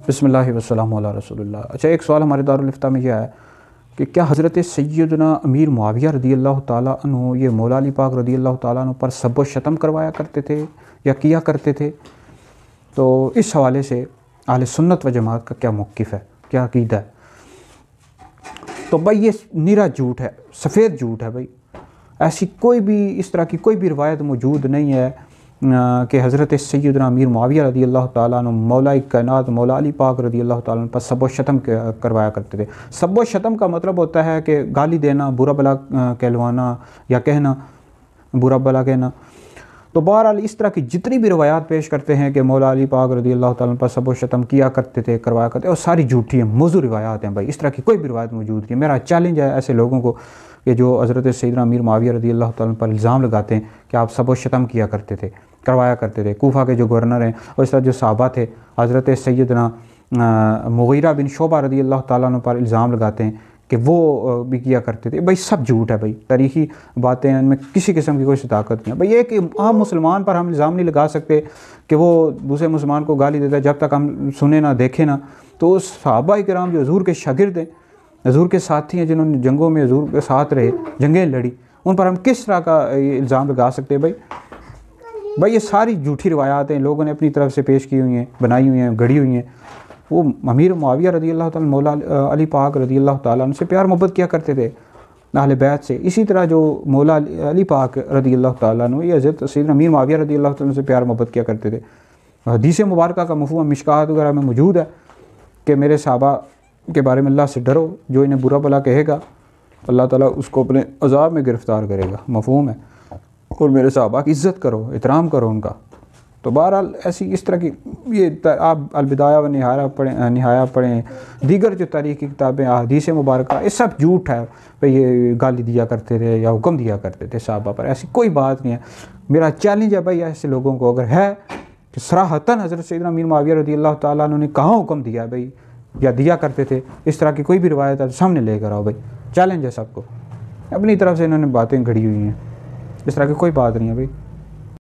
بسم اللہ والسلام علی رسول اللہ۔ اچھا، ایک سوال ہمارے دارالفتہ میں یہ ہے کہ کیا حضرت سیدنا امیر معاویہ رضی اللہ تعالیٰ عنہ یہ مولا علی پاک رضی اللہ تعالیٰ عنہ پر سب و شتم کروایا کرتے تھے یا کیا کرتے تھے؟ تو اس حوالے سے اہل سنت و جماعت کا کیا موقف ہے، کیا عقیدہ ہے؟ تو بھائی یہ نیرا جھوٹ ہے، سفید جھوٹ ہے بھائی۔ ایسی کوئی بھی اس طرح کی کوئی بھی روایت موجود نہیں ہے کہ حضرت سیدنا امیر معاویہ رضی اللہ تعالیٰ عنہ مولا کائنات مولا علی پاک رضی اللہ تعالیٰ عنہ پر سب و شتم کروایا کرتے تھے۔ سب و شتم کا مطلب ہوتا ہے کہ گالی دینا، برا بلا کہلوانا یا کہنا، برا بلا کہنا۔ تو بہرحال اس طرح کی جتنی بھی روایات پیش کرتے ہیں کہ مولا علی پاک رضی اللہ تعالیٰ عنہ پر سب و شتم کیا کرتے تھے، کروایا کرتے تھے، اور ساری جھوٹی ہیں، موضوع روایات ہیں بھائی۔ اس طرح کی کوئی بھی روایت موجود نہیں ہے۔ میرا چیلنج ہے ایسے لوگوں کو کہ جو حضرت سیدنا امیر معاویہ رضی اللہ تعالیٰ عنہ پر الزام لگاتے ہیں کہ آپ سب و شتم کیا کرتے تھے، کروایا کرتے تھے۔ کوفہ کے جو گورنر ہیں اور اس طرح جو صحابہ تھے، حضرت سیدنا مغیرہ بن شعبہ رضی اللہ تعالیٰ عنہ پر الزام لگاتے ہیں کہ وہ بھی کیا کرتے تھے۔ بھائی سب جھوٹ ہے بھائی، تاریخی باتیں ہیں، ان میں کسی قسم کی کوئی صداقت نہیں ہے۔ بھائی یہ کہ عام مسلمان پر ہم الزام نہیں لگا سکتے کہ وہ دوسرے مسلمان کو گالی دیتا ہے جب تک ہم سنیں نہ دیکھیں نہ۔ تو صحابہ کرام جو حضور کے شاگرد ہیں، حضور کے ساتھی ہیں، جنہوں نے جنگوں میں حضور کے ساتھ رہے، جنگیں لڑی، ان پر ہم کس طرح کا الزام لگا سکتے ہیں بھائی؟ یہ ساری جھوٹی روایات ہیں، لوگوں نے اپنی طرف سے پیش کی ہوئی ہیں، بنائی ہوئی ہیں، گڑھی ہوئی ہیں۔ وہ امیر معاویہ رضی اللہ تعالیٰ مولا علی پاک رضی اللہ تعالیٰ عنہ سے پیار محبت کیا کرتے تھے اہل بیت سے۔ اسی طرح جو مولا علی پاک رضی اللہ تعالیٰ عنہ یہ حضرت سیدنا امیر معاویہ رضی اللہ تعالیٰ عنہ سے پیار محبت کیا کرتے تھے۔ حدیث مبارکہ کا مفہوم مشکات وغیرہ میں موجود ہے کہ میرے صحابہ کے بارے میں اللہ سے ڈرو، جو انہیں برا بلا کہے گا اللہ تعالیٰ اس کو اپنے عذاب میں گرفتار کرے گا، مفہوم ہے، اور میرے صحابہ کی عزت کرو، احترام کرو ان کا۔ تو بہرحال ایسی اس طرح کی یہ آپ البدایہ و نہایہ پڑھیں، دیگر جو تاریخی کتابیں، حدیث مبارکہ، یہ سب جھوٹ ہے بھئی۔ یہ گالی دیا کرتے تھے یا حکم دیا کرتے تھے صحابہ پر، ایسی کوئی بات نہیں ہے۔ میرا چیلنج ہے بھائی ایسے لوگوں کو، اگر ہے کہ صراحتاً حضرت سیدنا امیر معاویہ رضی اللہ تعالیٰ عنہ نے کہاں حکم دیا ہے بھائی یا دیا کرتے تھے، اس طرح کی کوئی بھی روایت ہے سامنے لے کر آؤ بھائی۔ چیلنج ہے سب کو، اپنی طرف سے انہوں نے باتیں گھڑی ہوئی ہیں، اس طرح کی کوئی بات نہیں ہے بھائی۔